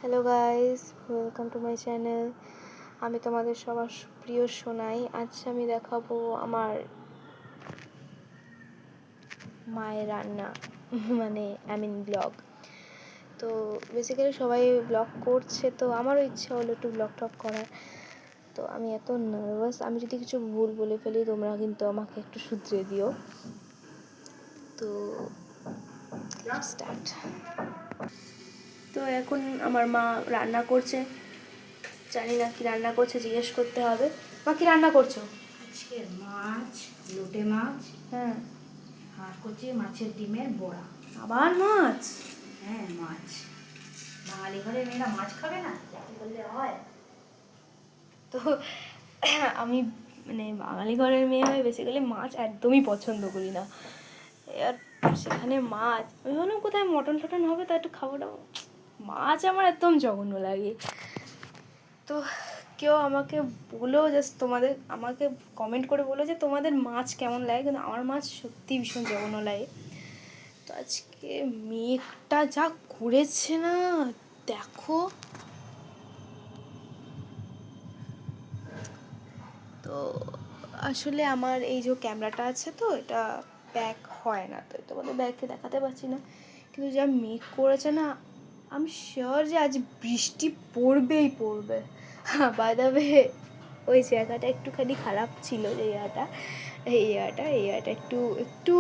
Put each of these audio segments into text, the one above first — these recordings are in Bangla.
Hello guys, welcome to my channel. আমি তোমাদের সবার প্রিয় সোনাই। আজ আমি দেখাবো আমার মায়ের রান্না, মানে ব্লগ। তো বেসিক্যালি সবাই ব্লগ করছে, তো আমারও ইচ্ছা হলো একটু ব্লগ টক করার। তো আমি এত নার্ভাস, আমি যদি কিছু ভুল বলে ফেলি তোমরা কিন্তু আমাকে একটু শুধরে দিও। তো স্টার্ট। তো এখন আমার মা রান্না করছে, জানি না কি রান্না করছে, জিজ্ঞেস করতে হবে। মা কি রান্না করছো? আজকে মাছ, লোটে মাছ, হ্যাঁ, আর করছি মাছের ডিমের বড়া। আবার মাছ? হ্যাঁ, মাছ। বাঙালি ঘরে মেয়েরা মাছ খাবে না, যাকে বললে হয়। তো আমি বাঙালি ঘরের মেয়ে হয়ে বেসিক্যালি মাছ একদমই পছন্দ করি না। আর সেখানে মাছ, আমি ভাবলাম কোথায় মটন টটন হবে, তা একটু খাবো না। মাছ আমার একদম জঘন্য লাগে। তো কেউ আমাকে বলো, জাস্ট আমাকে কমেন্ট করে বলো যে তোমাদের মাছ কেমন লাগে, কিন্তু আমার মাছ সত্যি ভীষণ জঘন্য লাগে। তো আজকে মেঘটা যা করেছে না, দেখো। তো আসলে আমার এই যে ক্যামেরাটা আছে, তো এটা ব্যাক হয় না, তো তোমাদের ব্যাগকে দেখাতে পারছি না। কিন্তু যা মেঘ করেছে না, আমি শিওর যে আজ বৃষ্টি পড়বেই পড়বে। হ্যাঁ, বাই দ্য ওয়ে, ওই জায়গাটা একটুখানি খারাপ ছিল, যে এই জায়গাটা একটু একটু।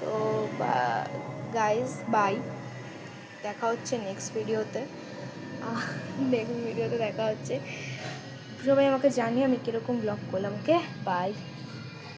তো গাইজ, বাই, দেখা হচ্ছে নেক্সট ভিডিওতে। দেখা হচ্ছে। সবাই আমাকে জানিয়ে আমি কীরকম ব্লগ করলাম। ওকে, বাই।